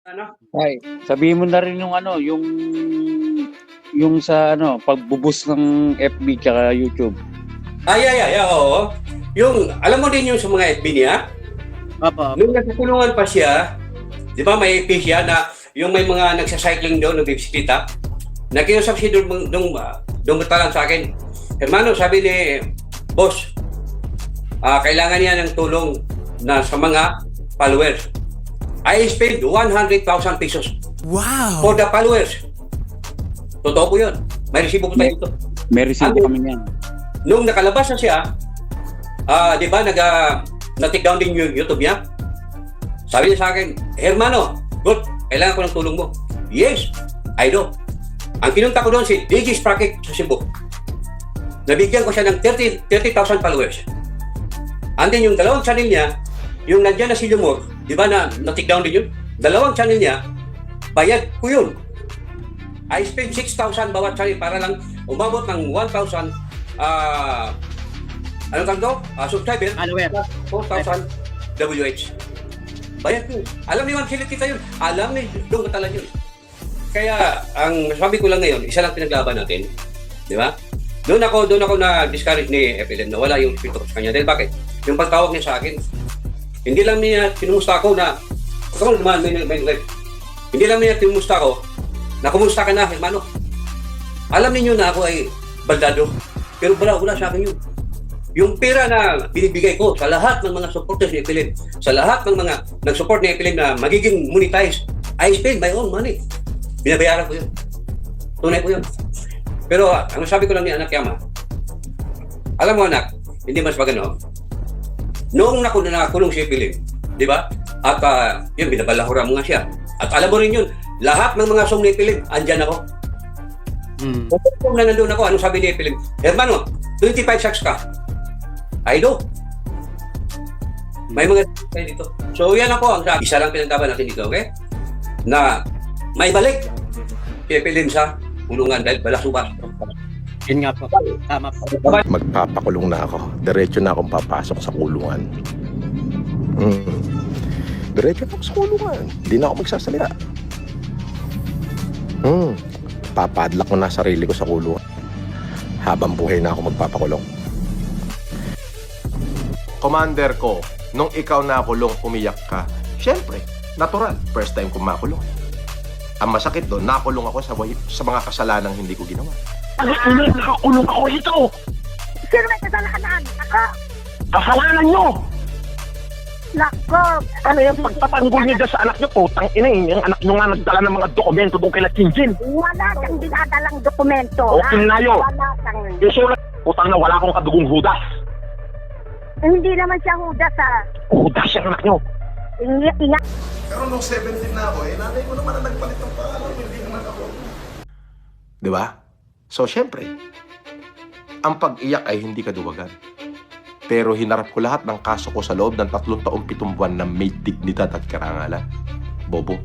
Ano? Ay, sabihin mo na rin yung ano, yung sa ano, pagbubus ng FB tsaka YouTube. Oo. Yung, alam mo din yung sa mga FB niya, Opo. nung nasa kulungan pa siya, di ba may FB siya na yung may mga nagsacycling doon, nagbibisikleta, nakiusap siya doon lang sa akin. Hermano, sabi ni boss, kailangan niya ng tulong na sa mga followers. I spent 100,000 pesos Wow! for the followers. Totoo po yun. May resibo po tayo dito. May resibo kami niyan. Nung nakalabas na siya, di ba, na-take down din yung YouTube niya. Sabi niya sa akin, Hermano, good, kailangan ko ng tulong mo. Yes, I do. Ang pinunta ko doon si DJ Sprocket sa Cebu. Nabigyan ko siya ng 30,000 followers. And then yung dalawang channel niya, yung nandiyan na si Lumor, di ba na-take down din yun? Dalawang channel niya, bayad ko yun. I spent 6,000 bawat channel para lang umabot ng 1,000 ano kanto? Subscriber? Follower. 4,000 WH. Bayad ko. Alam ni Ma'am Silit kita yun. Alam ni Dong Katalan yun. Kaya, ang sabi ko lang ngayon, isa lang pinaglaban natin. Di ba? Doon ako na-discourage ni FLM na wala yung spirito ko sa kanya. Dahil bakit? Yung pagtawag niya sa akin, hindi lang niya tinumusta ako na, come on, may life. Hindi lang niya tinumusta ako na kumusta ka na, hermano. Alam niyo na ako ay baldado. Pero wala sa akin yun. Yung pera na binibigay ko sa lahat ng mga supporters ni FLM, sa lahat ng mga nag-support ni FLM na magiging monetize, I spend my own money. Binabayaran ko yun. Tunay ko yun. Pero ang sabi ko lang ni anak Yama, alam mo anak, hindi mas magano. Noong nakulong si FLM, di ba? At yun, binabalahura mo nga siya. At alam mo rin yun, lahat ng mga song ni FLM, andyan ako. Kung na nandun ako, anong sabi ni FLM? Hermano, 25 sacks ka. I do. May mga dito. So yan ako, ang sabi. Isa lang pinagtaban natin dito, okay? Na may balik si FLM sa kulungan dahil balasubas. Yun nga po. Tama po. Magpapakulong na ako. Diretso na akong papasok sa kulungan. Diretso na ako sa kulungan. Hindi na ako magsasalita. Papadlock ko na sarili ko sa kulungan. Habang buhay na ako magpapakulong. Commander ko, nung ikaw nakulong, umiyak ka. Siyempre, natural. First time kong makulong. Ang masakit doon, nakulong ako sa mga kasalanang hindi ko ginawa. Nakakulong ako dito! Sino may kasalanan? Ako? Kasalanan nyo! Nako! Ano yung pagtatanggol niyo dyan sa anak nyo? Putang ina eh, yung anak nyo nga nagdala ng mga dokumento doon kay Chinjin. Wala kang dinadalang dokumento. Okay na yun. Wala kang... Isulat, putang na wala akong kadugong hudas. Hindi naman siya hudas Hudas yung anak nyo. Ingat. Pero nung 17 na ako, nanay ko naman ang nagpalit ng pangalan, hindi naman ako. Di ba? So, syempre, ang pag-iyak ay hindi kaduwagan. Pero hinarap ko lahat ng kaso ko sa loob ng 3 taong 7 buwan na may dignidad at karangalan. Bobo.